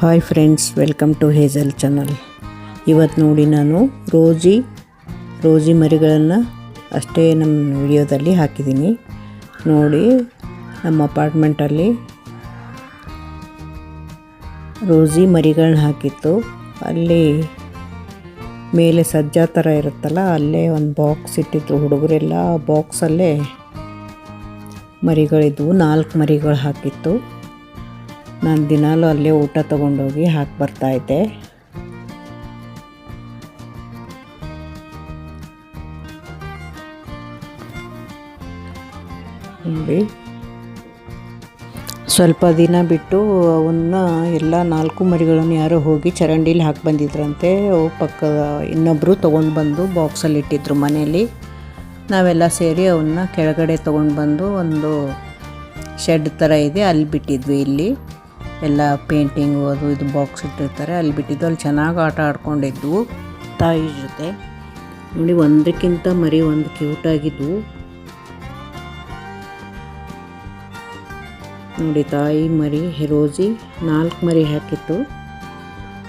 Hi friends, welcome to Hazel channel. ಇವತ್ತು ನೋಡಿ ನಾನು ರೋಜಿ ಮರಿಗಳನ್ನು ಅಷ್ಟೇ ನಮ್ಮ ವಿಡಿಯೋದಲ್ಲಿ ಹಾಕಿದ್ದೀನಿ. ನೋಡಿ, ನಮ್ಮ ಅಪಾರ್ಟ್ಮೆಂಟಲ್ಲಿ ರೋಜಿ ಮರಿಗಳನ್ನ ಹಾಕಿತ್ತು. ಅಲ್ಲಿ ಮೇಲೆ ಸಜ್ಜಾ ಥರ ಇರುತ್ತಲ್ಲ, ಅಲ್ಲೇ ಒಂದು ಬಾಕ್ಸ್ ಇಟ್ಟಿದ್ರು ಹುಡುಗರೆಲ್ಲ. ಆ ಬಾಕ್ಸಲ್ಲೇ ಮರಿಗಳಿದ್ವು. 4 ಮರಿಗಳು ಹಾಕಿತ್ತು. ನಾನು ದಿನಾಲೂ ಅಲ್ಲೇ ಊಟ ತೊಗೊಂಡೋಗಿ ಹಾಕಿ ಬರ್ತಾಯಿದ್ದೆ. ನೋಡಿ, ಸ್ವಲ್ಪ ದಿನ ಬಿಟ್ಟು ಅವನ್ನ ಎಲ್ಲ 4 ಮರಿಗಳನ್ನು ಯಾರೋ ಹೋಗಿ ಚರಂಡೀಲಿ ಹಾಕಿ ಬಂದಿದ್ರಂತೆ. ಪಕ್ಕದ ಇನ್ನೊಬ್ಬರು ತೊಗೊಂಡು ಬಂದು ಬಾಕ್ಸಲ್ಲಿ ಇಟ್ಟಿದ್ರು ಮನೇಲಿ. ನಾವೆಲ್ಲ ಸೇರಿ ಅವನ್ನ ಕೆಳಗಡೆ ತೊಗೊಂಡು ಬಂದು ಒಂದು ಶೆಡ್ ಥರ ಇದೆ, ಅಲ್ಲಿ ಬಿಟ್ಟಿದ್ವಿ. ಇಲ್ಲಿ ಎಲ್ಲ ಪೇಂಟಿಂಗು ಅದು ಇದು ಬಾಕ್ಸ್ ಇಟ್ಟಿರ್ತಾರೆ, ಅಲ್ಲಿ ಬಿಟ್ಟಿದ್ದು. ಅಲ್ಲಿ ಚೆನ್ನಾಗಿ ಆಟ ಆಡ್ಕೊಂಡಿದ್ವು ತಾಯಿ ಜೊತೆ. ನೋಡಿ, ಒಂದಕ್ಕಿಂತ ಮರಿ ಒಂದು ಕ್ಯೂಟಾಗಿದ್ವು. ನೋಡಿ, ತಾಯಿ ಮರಿ ರೋಜಿ 4 ಮರಿ ಹಾಕಿತ್ತು.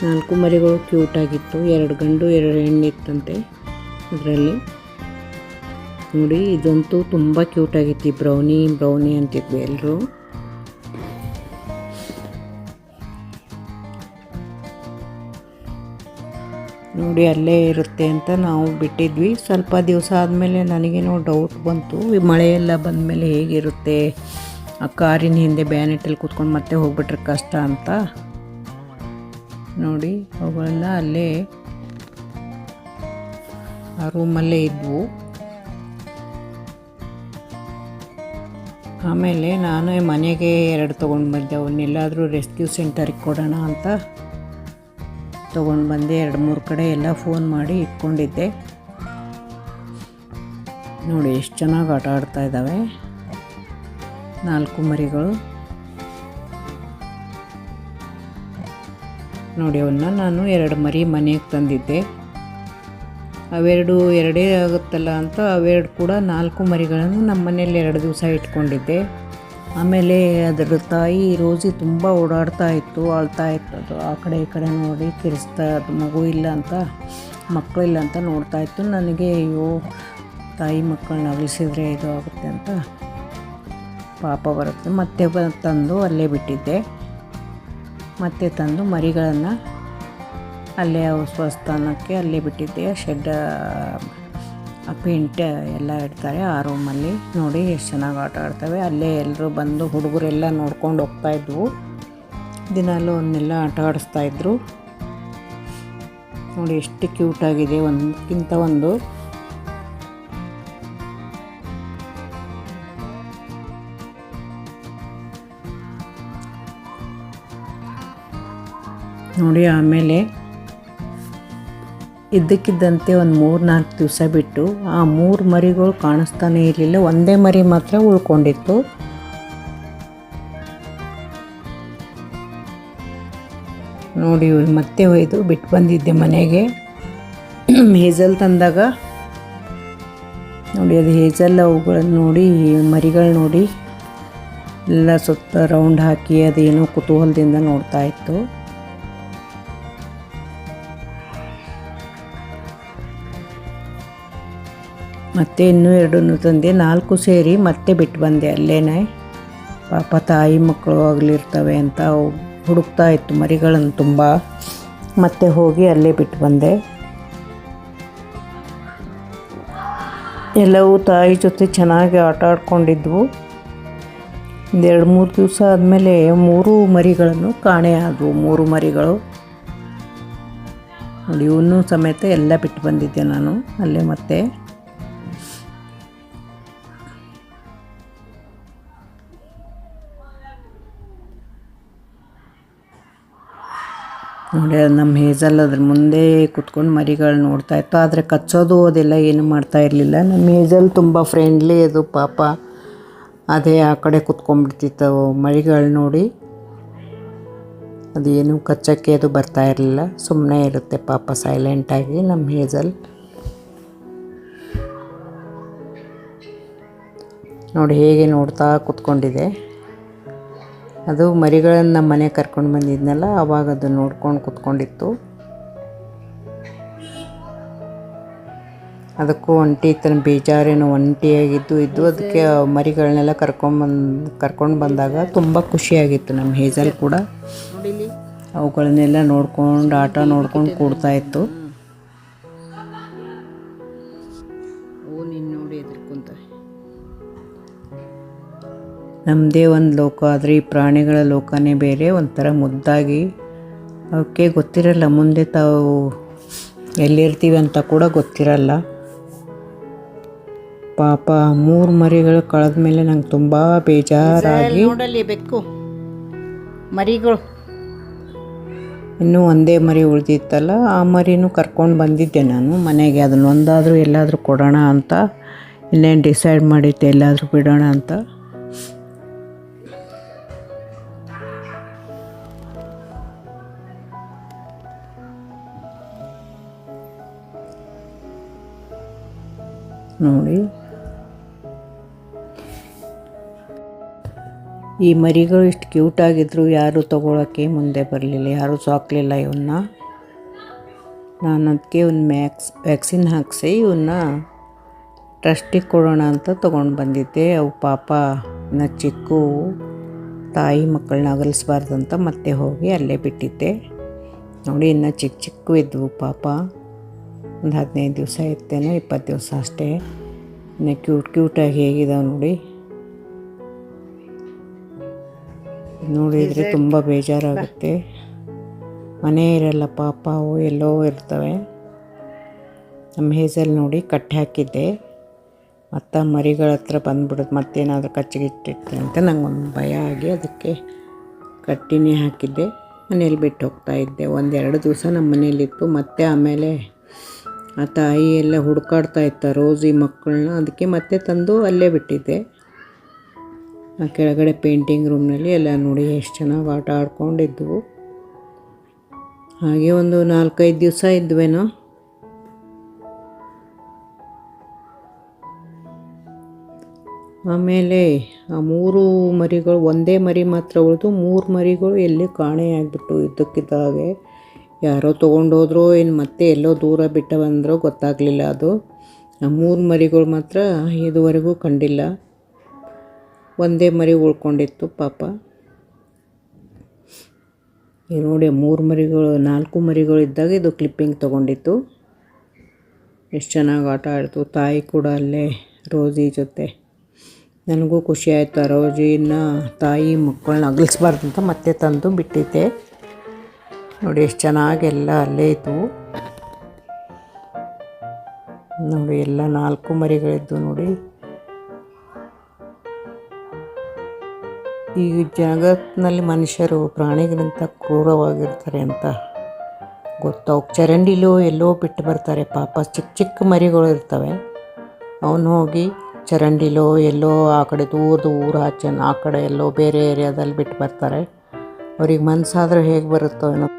4 ಮರಿಗಳು ಕ್ಯೂಟಾಗಿತ್ತು. 2 ಗಂಡು 2 ಹೆಣ್ಣು ಇತ್ತಂತೆ ಅದರಲ್ಲಿ. ನೋಡಿ, ಇದಂತೂ ತುಂಬ ಕ್ಯೂಟಾಗಿತ್ತು. ಬ್ರೌನಿ ಅಂತಿದ್ವಿ ಎಲ್ಲರೂ. ನೋಡಿ, ಅಲ್ಲೇ ಇರುತ್ತೆ ಅಂತ ನಾವು ಬಿಟ್ಟಿದ್ವಿ. ಸ್ವಲ್ಪ ದಿವಸ ಆದಮೇಲೆ ನನಗೇನೋ ಡೌಟ್ ಬಂತು, ಮಳೆಯೆಲ್ಲ ಬಂದಮೇಲೆ ಹೇಗಿರುತ್ತೆ, ಆ ಕಾರಿನ ಹಿಂದೆ ಬ್ಯಾನೆಟಲ್ಲಿ ಕೂತ್ಕೊಂಡು ಮತ್ತೆ ಹೋಗ್ಬಿಟ್ರೆ ಕಷ್ಟ ಅಂತ. ನೋಡಿ, ಅವುಗಳೆಲ್ಲ ಅಲ್ಲೇ ಆ ರೂಮಲ್ಲೇ ಇದ್ವು. ಆಮೇಲೆ ನಾನು ಮನೆಗೆ 2 ತೊಗೊಂಡು ಬಂದೆ. ಅವನ್ನೆಲ್ಲಾದರೂ ರೆಸ್ಕ್ಯೂ ಸೆಂಟರಿಗೆ ಕೊಡೋಣ ಅಂತ ತೊಗೊಂಡು ಬಂದೆ. 2-3 ಕಡೆ ಎಲ್ಲ ಫೋನ್ ಮಾಡಿ ಇಟ್ಕೊಂಡಿದ್ದೆ. ನೋಡಿ, ಎಷ್ಟು ಚೆನ್ನಾಗಿ ಆಟ ಆಡ್ತಾ ಇದ್ದಾವೆ 4 ಮರಿಗಳು. ನೋಡಿ, ಅವನ್ನ ನಾನು 2 ಮರಿ ಮನೆಗೆ ತಂದಿದ್ದೆ. ಎರಡೇ ಆಗುತ್ತಲ್ಲ ಅಂತ ಅವೆರಡು ಕೂಡ 4 ಮರಿಗಳನ್ನು ನಮ್ಮ ಮನೇಲಿ 2 ದಿವಸ ಇಟ್ಕೊಂಡಿದ್ದೆ. ಆಮೇಲೆ ಅದರ ತಾಯಿ ರೋಜಿ ತುಂಬ ಓಡಾಡ್ತಾ ಇತ್ತು, ಅಳ್ತಾ ಇತ್ತು. ಅದು ಆ ಕಡೆ ಈ ಕಡೆ ನೋಡಿ ಕಿರಿಸ್ತಾ, ಅದು ಮಕ್ಕಳಿಲ್ಲ ಅಂತ ನೋಡ್ತಾ ಇತ್ತು. ನನಗೆ ಅಯ್ಯೋ, ತಾಯಿ ಮಕ್ಕಳನ್ನ ಅಗಲಿಸಿದ್ರೆ ಇದು ಆಗುತ್ತೆ ಅಂತ ಪಾಪ ಬರುತ್ತೆ. ಮತ್ತೆ ತಂದು ಅಲ್ಲೇ ಬಿಟ್ಟಿದ್ದೆ. ಮತ್ತೆ ತಂದು ಮರಿಗಳನ್ನು ಅಲ್ಲೇ ಸ್ವಸ್ಥಾನಕ್ಕೆ ಅಲ್ಲೇ ಬಿಟ್ಟಿದ್ದೆ. ಶೆಡ್ ಪೇಂಟ್ ಎಲ್ಲ ಇಡ್ತಾರೆ ಆ ರೂಮಲ್ಲಿ. ನೋಡಿ, ಎಷ್ಟು ಚೆನ್ನಾಗಿ ಆಟ ಆಡ್ತವೆ. ಅಲ್ಲೇ ಎಲ್ಲರೂ ಬಂದು ಹುಡುಗರೆಲ್ಲ ನೋಡ್ಕೊಂಡು ಹೋಗ್ತಾಯಿದ್ವು. ದಿನಾಲೂ ಅವನ್ನೆಲ್ಲ ಆಟ ಆಡಿಸ್ತಾಯಿದ್ರು. ನೋಡಿ, ಎಷ್ಟು ಕ್ಯೂಟಾಗಿದೆ, ಒಂದಕ್ಕಿಂತ ಒಂದು. ನೋಡಿ, ಆಮೇಲೆ ಇದ್ದಕ್ಕಿದ್ದಂತೆ ಒಂದು 3-4 ದಿವಸ ಬಿಟ್ಟು ಆ 3 ಮರಿಗಳು ಕಾಣಿಸ್ತಾನೆ ಇರಲಿಲ್ಲ. ಒಂದೇ ಮರಿ ಮಾತ್ರ ಉಳ್ಕೊಂಡಿತ್ತು. ನೋಡಿ, ಮತ್ತೆ ಒಯ್ದು ಬಿಟ್ಟು ಬಂದಿದ್ದೆ ಮನೆಗೆ. ಹೇಜಲ್ ತಂದಾಗ ನೋಡಿ, ಅದು ಹೇಜಲ್ ಅವುಗಳನ್ನು ನೋಡಿ, ಮರಿಗಳು ನೋಡಿ ಎಲ್ಲ ಸುತ್ತ ರೌಂಡ್ ಹಾಕಿ ಅದೇನೋ ಕುತೂಹಲದಿಂದ ನೋಡ್ತಾ ಇತ್ತು. ಮತ್ತೆ ಇನ್ನೂ 2 ತಂದೆ, 4 ಸೇರಿ ಮತ್ತೆ ಬಿಟ್ಟು ಬಂದೆ ಅಲ್ಲೇನೆ. ಪಾಪ ತಾಯಿ ಮಕ್ಕಳು ಆಗಲಿರ್ತವೆ ಅಂತ ಹುಡುಕ್ತಾ ಇತ್ತು ಮರಿಗಳನ್ನು ತುಂಬ. ಮತ್ತೆ ಹೋಗಿ ಅಲ್ಲೇ ಬಿಟ್ಟು ಬಂದೆ. ಎಲ್ಲವೂ ತಾಯಿ ಜೊತೆ ಚೆನ್ನಾಗಿ ಆಟ ಆಡ್ಕೊಂಡಿದ್ವು. 2-3 ದಿವಸ ಆದಮೇಲೆ 3 ಮರಿಗಳನ್ನು ಕಾಣೆ ಆದವು. 3 ಮರಿಗಳು ನೋಡಿ, ಇವನ್ನೂ ಸಮೇತ ಎಲ್ಲ ಬಿಟ್ಟು ಬಂದಿದ್ದೆ ನಾನು ಅಲ್ಲೇ. ಮತ್ತೆ ನೋಡಿ, ನಮ್ಮ ಹೇಜಲ್ ಅದ್ರ ಮುಂದೆ ಕೂತ್ಕೊಂಡು ಮರಿಗಳು ನೋಡ್ತಾ ಇತ್ತು. ಆದರೆ ಕಚ್ಚೋದು ಅದೆಲ್ಲ ಏನು ಮಾಡ್ತಾ ಇರಲಿಲ್ಲ. ನಮ್ಮ ಹೇಜಲ್ ತುಂಬ ಫ್ರೆಂಡ್ಲಿ ಅದು ಪಾಪ. ಅದೇ ಆ ಕಡೆ ಕೂತ್ಕೊಂಡ್ಬಿಡ್ತಿತ್ತು ಮರಿಗಳು ನೋಡಿ. ಅದೇನು ಕಚ್ಚೋಕ್ಕೆ ಅದು ಬರ್ತಾ ಇರಲಿಲ್ಲ, ಸುಮ್ಮನೆ ಇರುತ್ತೆ ಪಾಪ ಸೈಲೆಂಟಾಗಿ ನಮ್ಮ ಹೇಜಲ್. ನೋಡಿ, ಹೇಗೆ ನೋಡ್ತಾ ಕೂತ್ಕೊಂಡಿದೆ. ಅದು ಮರಿಗಳನ್ನು ನಮ್ಮ ಮನೆಗೆ ಕರ್ಕೊಂಡು ಬಂದಿದ್ನಲ್ಲ, ಆವಾಗ ಅದು ನೋಡ್ಕೊಂಡು ಕೂತ್ಕೊಂಡಿತ್ತು. ಅದಕ್ಕೂ ಒಂಟಿತನ ಬೇಜಾರೇನೋ, ಒಂಟಿಯಾಗಿದ್ದು ಅದಕ್ಕೆ ಮರಿಗಳನ್ನೆಲ್ಲ ಕರ್ಕೊಂಡು ಬಂದಾಗ ತುಂಬ ಖುಷಿಯಾಗಿತ್ತು. ನಮ್ಮ ಹೇಜಲ್ ಕೂಡ ಅವುಗಳನ್ನೆಲ್ಲ ನೋಡ್ಕೊಂಡು ಆಟ ನೋಡ್ಕೊಂಡು ಕೂಡ್ತಾಯಿತ್ತು. ನಮ್ಮದೇ ಒಂದು ಲೋಕ, ಆದರೆ ಈ ಪ್ರಾಣಿಗಳ ಲೋಕನೇ ಬೇರೆ, ಒಂಥರ ಮುದ್ದಾಗಿ. ಅವಕ್ಕೆ ಗೊತ್ತಿರಲ್ಲ ಮುಂದೆ ತಾವು ಎಲ್ಲಿರ್ತೀವಿ ಅಂತ ಕೂಡ ಗೊತ್ತಿರಲ್ಲ. ಪಾಪ 3 ಮರಿಗಳು ಕಳೆದ ಮೇಲೆ ನಂಗೆ ತುಂಬ ಬೇಜಾರಾಗಿ, ನೋಡಲಿ ಬೆಕ್ಕು ಮರಿಗಳು ಇನ್ನೂ ಒಂದೇ ಮರಿ ಉಳಿದಿತ್ತಲ್ಲ, ಆ ಮರಿನೂ ಕರ್ಕೊಂಡು ಬಂದಿದ್ದೆ ನಾನು ಮನೆಗೆ. ಅದನ್ನೊಂದಾದರೂ ಎಲ್ಲಾದರೂ ಕೊಡೋಣ ಅಂತ, ಇನ್ನೇನು ಡಿಸೈಡ್ ಮಾಡಿದ್ದೆ ಎಲ್ಲಾದರೂ ಬಿಡೋಣ ಅಂತ. ನೋಡಿ, ಈ ಮರಿಗಳು ಇಷ್ಟು ಕ್ಯೂಟಾಗಿದ್ದರು, ಯಾರೂ ತೊಗೊಳಕ್ಕೆ ಮುಂದೆ ಬರಲಿಲ್ಲ, ಯಾರೂ ಸಾಕಲಿಲ್ಲ ಇವನ್ನ. ನಾನು ಅದಕ್ಕೆ ಒಂದು ವ್ಯಾಕ್ಸಿನ್ ಹಾಕಿಸಿ ಇವನ್ನ ಟ್ರಸ್ಟಿಗೆ ಕೊಡೋಣ ಅಂತ ತೊಗೊಂಡು ಬಂದಿದ್ದೆ. ಅವು ಪಾಪ ಇನ್ನು ಚಿಕ್ಕ ತಾಯಿ ಮಕ್ಕಳನ್ನ ಅಗಲಿಸ್ಬಾರ್ದಂತ ಮತ್ತೆ ಹೋಗಿ ಅಲ್ಲೇ ಬಿಟ್ಟಿದ್ದೆ. ನೋಡಿ, ಇನ್ನು ಚಿಕ್ಕ ಇದ್ವು ಪಾಪ. ಒಂದು 15 ದಿವಸ ಇರ್ತೇನೋ, 20 ದಿವಸ ಅಷ್ಟೇ. ಇನ್ನು ಕ್ಯೂಟಾಗಿ ಹೇಗಿದಾವೆ ನೋಡಿ. ನೋಡಿದರೆ ತುಂಬ ಬೇಜಾರಾಗುತ್ತೆ. ಮನೆ ಇರಲ್ಲ ಪಾಪ, ಅವು ಎಲ್ಲೋ ಇರ್ತವೆ. ನಮ್ಮ ಹೇಜಲ್ ನೋಡಿ ಕಟ್ಟಿ ಹಾಕಿದ್ದೆ, ಮತ್ತು ಮರಿಗಳ ಹತ್ರ ಬಂದ್ಬಿಡೋದು, ಮತ್ತೇನಾದರೂ ಕಚ್ಚಿಗಿಟ್ಟಿರ್ತೆ ಅಂತ ನಂಗೊಂದು ಭಯ ಆಗಿ ಅದಕ್ಕೆ ಕಟ್ಟಿನೇ ಹಾಕಿದ್ದೆ. ಮನೇಲಿ ಬಿಟ್ಟು ಹೋಗ್ತಾಯಿದ್ದೆ. 1-2 ದಿವಸ ನಮ್ಮ ಮನೇಲಿತ್ತು. ಮತ್ತು ಆಮೇಲೆ ಆ ತಾಯಿ ಎಲ್ಲ ಹುಡುಕಾಡ್ತಾ ಇತ್ತ ರೋಸ್ ಈ ಮಕ್ಕಳನ್ನ, ಅದಕ್ಕೆ ಮತ್ತೆ ತಂದು ಅಲ್ಲೇ ಬಿಟ್ಟಿದ್ದೆ. ಆ ಕೆಳಗಡೆ ಪೇಂಟಿಂಗ್ ರೂಮ್ನಲ್ಲಿ ಎಲ್ಲ ನೋಡಿ ಎಷ್ಟು ಚೆನ್ನಾಗಿ ಆಟ ಆಡ್ಕೊಂಡಿದ್ವು. ಹಾಗೆ ಒಂದು 4-5 ದಿವಸ ಇದ್ವೇನೋ. ಆಮೇಲೆ ಆ 3 ಮರಿಗಳು, ಒಂದೇ ಮರಿ ಮಾತ್ರ ಉಳಿದು 3 ಮರಿಗಳು ಎಲ್ಲಿ ಕಾಣೆಯಾಗಿಬಿಟ್ಟು ಇದ್ದಕ್ಕಿದ್ದಾಗೆ. ಯಾರೋ ತೊಗೊಂಡೋದ್ರೋ ಏನು ಮತ್ತೆ ಎಲ್ಲೋ ದೂರ ಬಿಟ್ಟು ಬಂದರೋ ಗೊತ್ತಾಗಲಿಲ್ಲ. ಅದು ಆ 3 ಮರಿಗಳು ಮಾತ್ರ ಇದುವರೆಗೂ ಕಂಡಿಲ್ಲ. ಒಂದೇ ಮರಿ ಉಳ್ಕೊಂಡಿತ್ತು ಪಾಪ. ಈಗ ನೋಡಿ, 4 ಮರಿಗಳು ಇದ್ದಾಗ ಇದು ಕ್ಲಿಪ್ಪಿಂಗ್ ತೊಗೊಂಡಿತ್ತು. ಎಷ್ಟು ಚೆನ್ನಾಗಿ ಆಟ ಆಡ್ತು. ತಾಯಿ ಕೂಡ ಅಲ್ಲೇ ರೋಜಿ ಜೊತೆ. ನನಗೂ ಖುಷಿ ಆಯಿತು. ಆ ರೋಜಿನ ತಾಯಿ ಮಕ್ಕಳನ್ನ ಅಗಲಿಸ್ಬಾರ್ದು ಅಂತ ಮತ್ತೆ ತಂದು ಬಿಟ್ಟಿದ್ದೆ. ನೋಡಿ ಎಷ್ಟು ಚೆನ್ನಾಗೆಲ್ಲ ಅಲ್ಲೇ ಇದ್ವು. ನೋಡಿ, ಎಲ್ಲ 4 ಮರಿಗಳಿದ್ದು ನೋಡಿ. ಈ ಜಗತ್ತಿನಲ್ಲಿ ಮನುಷ್ಯರು ಪ್ರಾಣಿಗಳಿಂದ ಕ್ರೂರವಾಗಿರ್ತಾರೆ ಅಂತ ಗೊತ್ತು. ಚರಂಡಿಲೋ ಎಲ್ಲೋ ಬಿಟ್ಟು ಬರ್ತಾರೆ ಪಾಪ. ಚಿಕ್ಕ ಮರಿಗಳು ಇರ್ತವೆ, ಅವನು ಹೋಗಿ ಚರಂಡಿಲೋ ಎಲ್ಲೋ ಆ ಕಡೆ ದೂರದ ಊರು ಆಚೆ ಆ ಕಡೆ ಎಲ್ಲೋ ಬೇರೆ ಏರಿಯಾದಲ್ಲಿ ಬಿಟ್ಟು ಬರ್ತಾರೆ. ಅವ್ರಿಗೆ ಮನಸ್ಸಾದ್ರೆ ಹೇಗೆ ಬರುತ್ತೋ ಏನೋ.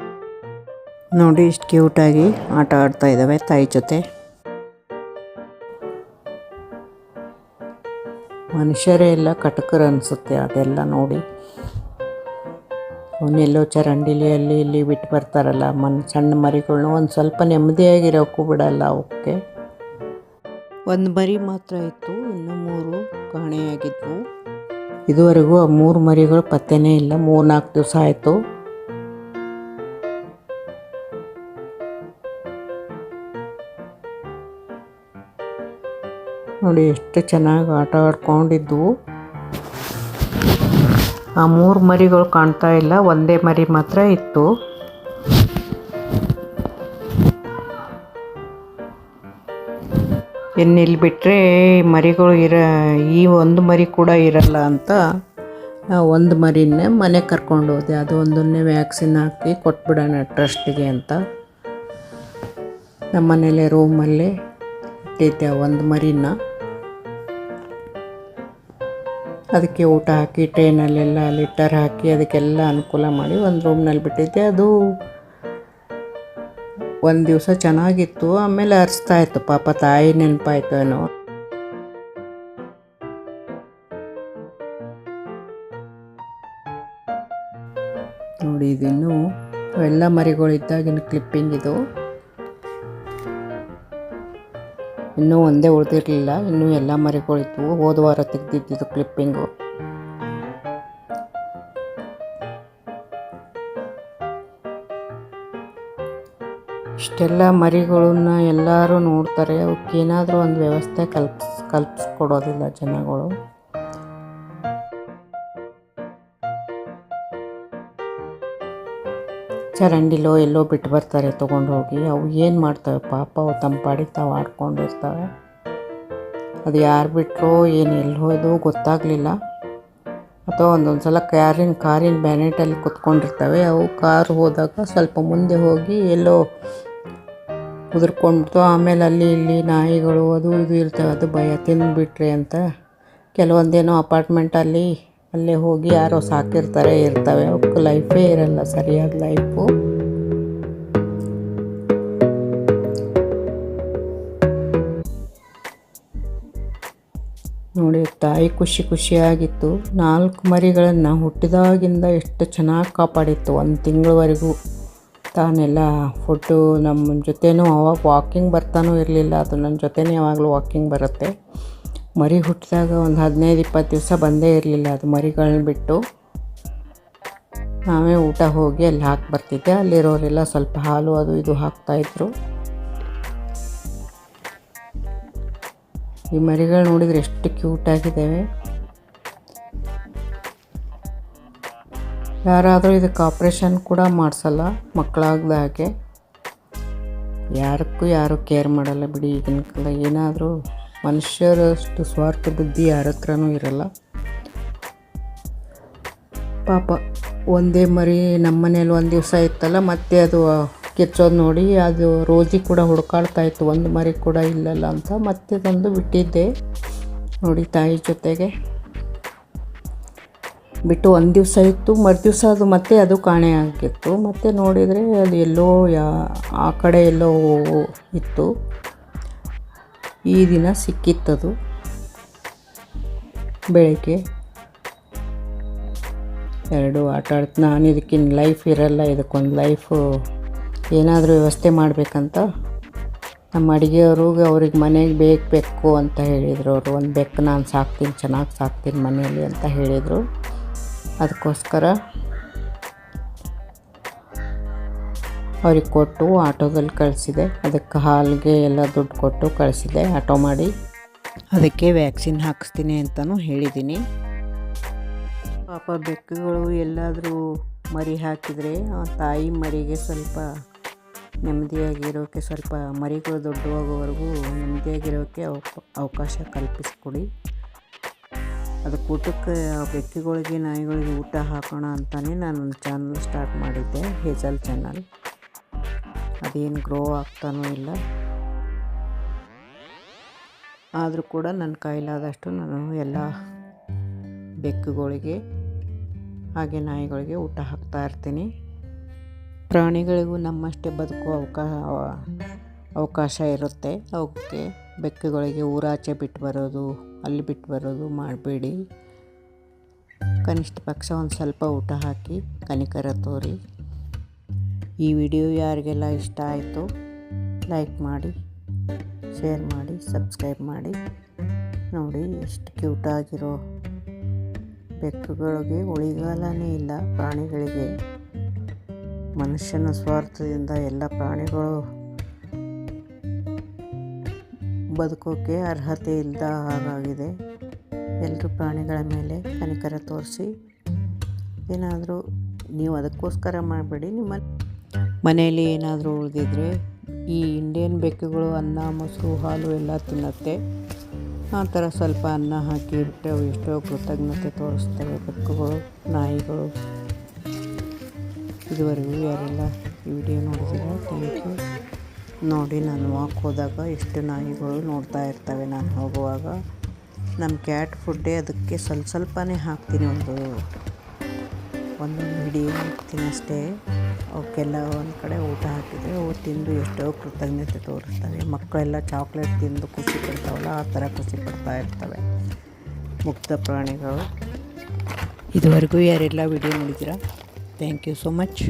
ನೋಡಿ, ಇಷ್ಟು ಕ್ಯೂಟಾಗಿ ಆಟ ಆಡ್ತಾ ಇದ್ದಾವೆ ತಾಯಿ ಜೊತೆ. ಮನುಷ್ಯರೇ ಎಲ್ಲ ಕಟಕರು ಅನಿಸುತ್ತೆ ಅದೆಲ್ಲ ನೋಡಿ. ಅವನ್ನೆಲ್ಲೋ ಚರಂಡಿಲಿ ಅಲ್ಲಿ ಇಲ್ಲಿ ಬಿಟ್ಟು ಬರ್ತಾರಲ್ಲ ಸಣ್ಣ ಮರಿಗಳ್ನ, ಒಂದು ಸ್ವಲ್ಪ ನೆಮ್ಮದಿಯಾಗಿರೋಕ್ಕೂ ಬಿಡಲ್ಲ ಅವಕ್ಕೆ. ಒಂದು ಮರಿ ಮಾತ್ರ ಇತ್ತು, ಇನ್ನು 3 ಕಾಣೆಯಾಗಿದ್ವು. ಇದುವರೆಗೂ ಆ 3 ಮರಿಗಳು ಪತ್ತೆನೇ ಇಲ್ಲ. 3-4 ದಿವಸ ಆಯಿತು. ನೋಡಿ ಎಷ್ಟು ಚೆನ್ನಾಗಿ ಆಟ ಆಡ್ಕೊಂಡಿದ್ವು. ಆ 3 ಮರಿಗಳು ಕಾಣ್ತಾ ಇಲ್ಲ, ಒಂದೇ ಮರಿ ಮಾತ್ರ ಇತ್ತು. ಇನ್ನಿಲ್ಲಿ ಬಿಟ್ಟರೆ ಮರಿಗಳು ಈ ಒಂದು ಮರಿ ಕೂಡ ಇರಲ್ಲ ಅಂತ ಒಂದು ಮರಿನ ಮನೆಗೆ ಕರ್ಕೊಂಡು ಹೋದೆ. ಅದು ಒಂದನ್ನೇ ವ್ಯಾಕ್ಸಿನ್ ಹಾಕಿ ಕೊಟ್ಬಿಡೋಣ ಟ್ರಸ್ಟಿಗೆ ಅಂತ ನಮ್ಮ ಮನೇಲೆ ರೂಮಲ್ಲೇ ಇಟ್ಟಿದ್ದೆ ಒಂದು ಮರಿನ. ಅದಕ್ಕೆ ಊಟ ಹಾಕಿ ಟ್ರೈನಲ್ಲೆಲ್ಲ ಲಿಟರ್ ಹಾಕಿ ಅದಕ್ಕೆಲ್ಲ ಅನುಕೂಲ ಮಾಡಿ ಒಂದು ರೂಮ್ನಲ್ಲಿ ಬಿಟ್ಟಿದ್ದೆ. ಅದು ಒಂದು ದಿವಸ ಚೆನ್ನಾಗಿತ್ತು, ಆಮೇಲೆ ಅರಿಸ್ತಾ ಇತ್ತು ಪಾಪ. ತಾಯಿ ನೆನಪಾಯ್ತು ಏನೋ. ನೋಡಿ ಇದಿನ್ನು ಎಲ್ಲ ಮರಿಗಳಿದ್ದಾಗಿನ ಕ್ಲಿಪ್ಪಿಂಗ್ ಇದು. ಇನ್ನೂ ಒಂದೇ ಉಳಿದಿರಲಿಲ್ಲ, ಇನ್ನೂ ಎಲ್ಲ ಮರಿಗಳಿದ್ವು. ಹೋದ ವಾರ ತೆಗೆದಿದ್ದು ಕ್ಲಿಪ್ಪಿಂಗು. ಇಷ್ಟೆಲ್ಲ ಮರಿಗಳನ್ನ ಎಲ್ಲರೂ ನೋಡ್ತಾರೆ, ಅವಕ್ಕೇನಾದರೂ ಒಂದು ವ್ಯವಸ್ಥೆ ಕಲ್ಪಿಸ್ಕೊಡೋದಿಲ್ಲ ಜನಗಳು. ಚರಂಡಿಲೋ ಎಲ್ಲೋ ಬಿಟ್ಟು ಬರ್ತಾರೆ ತೊಗೊಂಡು ಹೋಗಿ. ಅವು ಏನು ಮಾಡ್ತವೆ ಪಾಪ, ಅವು ತಮ್ಮ ಪಾಡಿಗೆ ತಾವು ಆಡ್ಕೊಂಡಿರ್ತವೆ. ಅದು ಯಾರು ಬಿಟ್ಟರೋ ಏನು ಎಲ್ಲಿ ಹೋದೋ ಗೊತ್ತಾಗಲಿಲ್ಲ. ಅಥವಾ ಒಂದೊಂದು ಸಲ ಕಾರಿನ ಬ್ಯಾನೆಟಲ್ಲಿ ಕುತ್ಕೊಂಡಿರ್ತವೆ. ಅವು ಕಾರು ಹೋದಾಗ ಸ್ವಲ್ಪ ಮುಂದೆ ಹೋಗಿ ಎಲ್ಲೋ ಉದುರ್ಕೊಂಡ್ಬಿಡ್ತು. ಆಮೇಲೆ ಅಲ್ಲಿ ಇಲ್ಲಿ ನಾಯಿಗಳು ಅದು ಇದು ಇರ್ತವೆ, ಅದು ಭಯ ತಿಂದುಬಿಟ್ರೆ ಅಂತ ಕೆಲವೊಂದೇನೋ ಅಪಾರ್ಟ್ಮೆಂಟಲ್ಲಿ ಅಲ್ಲೇ ಹೋಗಿ ಯಾರೋ ಸಾಕಿರ್ತಾರೆ ಇರ್ತವೆ. ಅವಕ್ಕೆ ಲೈಫೇ ಇರಲ್ಲ, ಸರಿಯಾದ ಲೈಫು. ನೋಡಿ ತಾಯಿ ಖುಷಿಯಾಗಿತ್ತು. 4 ಮರಿಗಳನ್ನು ಹುಟ್ಟಿದಾಗಿಂದ ಎಷ್ಟು ಚೆನ್ನಾಗಿ ಕಾಪಾಡಿತ್ತು. 1 ತಿಂಗಳವರೆಗೂ ತಾನೆಲ್ಲ ಫುಡ್ಡು ನಮ್ಮ ಜೊತೆನೂ ಅವಾಗ ವಾಕಿಂಗ್ ಬರ್ತಾನೂ ಇರಲಿಲ್ಲ. ಅದು ನನ್ನ ಜೊತೆನೇ ಯಾವಾಗಲೂ ವಾಕಿಂಗ್ ಬರುತ್ತೆ. ಮರಿ ಹುಟ್ಟಿದಾಗ ಒಂದು 15-20 ದಿವಸ ಬಂದೇ ಇರಲಿಲ್ಲ ಅದು ಮರಿಗಳನ್ನ ಬಿಟ್ಟು. ನಾವೇ ಊಟ ಹೋಗಿ ಅಲ್ಲಿ ಹಾಕಿ ಬರ್ತಿದ್ದೆ. ಅಲ್ಲಿರೋರೆಲ್ಲ ಸ್ವಲ್ಪ ಹಾಲು ಅದು ಇದು ಹಾಕ್ತಾಯಿದ್ರು. ಈ ಮರಿಗಳು ನೋಡಿದರೆ ಎಷ್ಟು ಕ್ಯೂಟಾಗಿದ್ದಾವೆ. ಯಾರಾದರೂ ಇದಕ್ಕೆ ಆಪ್ರೇಷನ್ ಕೂಡ ಮಾಡಿಸಲ್ಲ, ಮಕ್ಕಳಾಗ್ದ ಹಾಗೆ. ಯಾರು ಕೇರ್ ಮಾಡಲ್ಲ ಬಿಡಿ ಈಗಿನ ಕಾಲ. ಏನಾದರೂ ಮನುಷ್ಯರಷ್ಟು ಸ್ವಾರ್ಥ ಬುದ್ಧಿ ಯಾರ ಹತ್ರನೂ ಇರಲ್ಲ. ಪಾಪ ಒಂದೇ ಮರಿ ನಮ್ಮ ಮನೇಲಿ ಒಂದು ದಿವಸ ಇತ್ತಲ್ಲ, ಮತ್ತೆ ಅದು ಕಿಚ್ಚೋದು ನೋಡಿ ಅದು ರೋಜಿ ಕೂಡ ಹುಡುಕಾಡ್ತಾಯಿತ್ತು, ಒಂದು ಮರಿ ಕೂಡ ಇಲ್ಲಲ್ಲ ಅಂತ. ಮತ್ತೆ ತಂದು ಬಿಟ್ಟಿದ್ದೆ ನೋಡಿ ತಾಯಿ ಜೊತೆಗೆ ಬಿಟ್ಟು. ಒಂದು ದಿವಸ ಇತ್ತು, ಮರುದಿವಸ ಅದು ಮತ್ತೆ ಅದು ಕಾಣೆ ಆಗಿತ್ತು. ಮತ್ತೆ ನೋಡಿದರೆ ಅದು ಎಲ್ಲೋ ಆ ಕಡೆ ಎಲ್ಲೋ ಇತ್ತು. ಈ ದಿನ ಸಿಕ್ಕಿತ್ತದು ಬೆಳಗ್ಗೆ. 2 ಆಟ ಆಡ್ತು. ನಾನು ಇದಕ್ಕಿನ್ನು ಲೈಫ್ ಇರಲ್ಲ, ಇದಕ್ಕೊಂದು ಲೈಫು ಏನಾದರೂ ವ್ಯವಸ್ಥೆ ಮಾಡಬೇಕಂತ ನಮ್ಮ ಅಡುಗೆಯವರು ಅವ್ರಿಗೆ ಮನೆಗೆ ಬೇಕು ಅಂತ ಹೇಳಿದರು. ಅವರು ಒಂದು ಬೆಕ್ಕು ನಾನು ಸಾಕ್ತೀನಿ, ಚೆನ್ನಾಗಿ ಸಾಕ್ತೀನಿ ಮನೆಯಲ್ಲಿ ಅಂತ ಹೇಳಿದರು. ಅದಕ್ಕೋಸ್ಕರ ಅವ್ರಿಗೆ ಕೊಟ್ಟು ಆಟೋದಲ್ಲಿ ಕಳಿಸಿದೆ. ಅದಕ್ಕೆ ಹಾಲಿಗೆ ಎಲ್ಲ ದುಡ್ಡು ಕೊಟ್ಟು ಕಳಿಸಿದೆ ಆಟೋ ಮಾಡಿ. ಅದಕ್ಕೆ ವ್ಯಾಕ್ಸಿನ್ ಹಾಕಿಸ್ತೀನಿ ಅಂತಲೂ ಹೇಳಿದ್ದೀನಿ. ಪಾಪ ಬೆಕ್ಕುಗಳು ಎಲ್ಲಾದರೂ ಮರಿ ಹಾಕಿದರೆ ಆ ತಾಯಿ ಮರಿಗೆ ಸ್ವಲ್ಪ ನೆಮ್ಮದಿಯಾಗಿರೋಕ್ಕೆ, ಸ್ವಲ್ಪ ಮರಿಗಳು ದೊಡ್ಡವಾಗೋವರೆಗೂ ನೆಮ್ಮದಿಯಾಗಿರೋಕ್ಕೆ ಅವಕಾಶ ಕಲ್ಪಿಸ್ಕೊಡಿ. ಅದಕ್ಕೆ ಊಟಕ್ಕೆ ಬೆಕ್ಕುಗಳಿಗೆ ನಾಯಿಗಳಿಗೆ ಊಟ ಹಾಕೋಣ ಅಂತಲೇ ನಾನೊಂದು ಚಾನಲ್ ಸ್ಟಾರ್ಟ್ ಮಾಡಿದ್ದೆ, ಹೇಜಲ್ ಚಾನಲ್. ಅದೇನು ಗ್ರೋ ಆಗ್ತಾನೂ ಇಲ್ಲ. ಆದರೂ ಕೂಡ ನನ್ನ ಕೈಲಾದಷ್ಟು ನಾನು ಎಲ್ಲ ಬೆಕ್ಕುಗಳಿಗೆ ಹಾಗೆ ನಾಯಿಗಳಿಗೆ ಊಟ ಹಾಕ್ತಾ ಇರ್ತೀನಿ. ಪ್ರಾಣಿಗಳಿಗೂ ನಮ್ಮಷ್ಟೇ ಬದುಕುವ ಅವಕಾಶ ಇರುತ್ತೆ. ಅವಕ್ಕೆ ಬೆಕ್ಕುಗಳಿಗೆ ಊರಾಚೆ ಬಿಟ್ಟು ಬರೋದು, ಅಲ್ಲಿ ಬಿಟ್ಟು ಬರೋದು ಮಾಡಬೇಡಿ. ಕನಿಷ್ಠ ಪಕ್ಷ ಒಂದು ಸ್ವಲ್ಪ ಊಟ ಹಾಕಿ ಕನಿಕರ ತೋರಿ. ಈ ವಿಡಿಯೋ ಯಾರಿಗೆಲ್ಲ ಇಷ್ಟ ಆಯಿತು ಲೈಕ್ ಮಾಡಿ, ಶೇರ್ ಮಾಡಿ, ಸಬ್ಸ್ಕ್ರೈಬ್ ಮಾಡಿ. ನೋಡಿ ಎಷ್ಟು ಕ್ಯೂಟಾಗಿರೋ ಬೆಕ್ಕುಗಳಿಗೆ ಉಳಿಗಾಲನೇ ಇಲ್ಲ. ಪ್ರಾಣಿಗಳಿಗೆ ಮನುಷ್ಯನ ಸ್ವಾರ್ಥದಿಂದ ಎಲ್ಲ ಪ್ರಾಣಿಗಳು ಬದುಕೋಕ್ಕೆ ಅರ್ಹತೆ ಇಲ್ಲದ ಹಾಗಾಗಿದೆ. ಎಲ್ಲರೂ ಪ್ರಾಣಿಗಳ ಮೇಲೆ ಕನಿಕರ ತೋರಿಸಿ. ಏನಾದರೂ ನೀವು ಅದಕ್ಕೋಸ್ಕರ ಮಾಡಬೇಡಿ. ನಿಮ್ಮ ಮನೆಯಲ್ಲಿ ಏನಾದರೂ ಉಳಿದಿದ್ರೆ, ಈ ಇಂಡಿಯನ್ ಬೆಕ್ಕುಗಳು ಅನ್ನ, ಮೊಸರು, ಹಾಲು ಎಲ್ಲ ತಿನ್ನುತ್ತೆ. ಆ ಥರ ಸ್ವಲ್ಪ ಅನ್ನ ಹಾಕಿ ಬಿಟ್ಟರೆ ಅವು ಎಷ್ಟೋ ಕೃತಜ್ಞತೆ ತೋರಿಸ್ತವೆ ಬೆಕ್ಕುಗಳು, ನಾಯಿಗಳು. ಇದುವರೆಗೂ ಯಾರೆಲ್ಲ ಈ ವಿಡಿಯೋ ನೋಡಿದ್ದೀರಾ ಥ್ಯಾಂಕ್ ಯು. ನೋಡಿ, ನಾನು ವಾಕ್ ಹೋದಾಗ ಎಷ್ಟು ನಾಯಿಗಳು ನೋಡ್ತಾ ಇರ್ತವೆ. ನಾನು ಹೋಗುವಾಗ ನಮ್ಮ ಕ್ಯಾಟ್ ಫುಡ್ಡೇ ಅದಕ್ಕೆ ಸ್ವಲ್ಪನೇ ಹಾಕ್ತೀನಿ, ಒಂದು ಹಿಡಿ ಹಾಕ್ತೀನಿ ಅಷ್ಟೇ. ಅವಕ್ಕೆಲ್ಲ ಒಂದು ಕಡೆ ಊಟ ಹಾಕಿದರೆ ಅವು ತಿಂದು ಎಷ್ಟೋ ಕೃತಜ್ಞತೆ ತೋರಿಸ್ತವೆ. ಮಕ್ಕಳೆಲ್ಲ ಚಾಕ್ಲೇಟ್ ತಿಂದು ಖುಷಿ ಪಡ್ತಾವಲ್ಲ, ಆ ಥರ ಖುಷಿ ಪಡ್ತಾ ಇರ್ತವೆ ಮುಗ್ಧ ಪ್ರಾಣಿಗಳು. ಇದುವರೆಗೂ ಯಾರೆಲ್ಲ ವಿಡಿಯೋ ನೋಡಿದ್ದೀರಾ ಥ್ಯಾಂಕ್ ಯು ಸೋ ಮಚ್.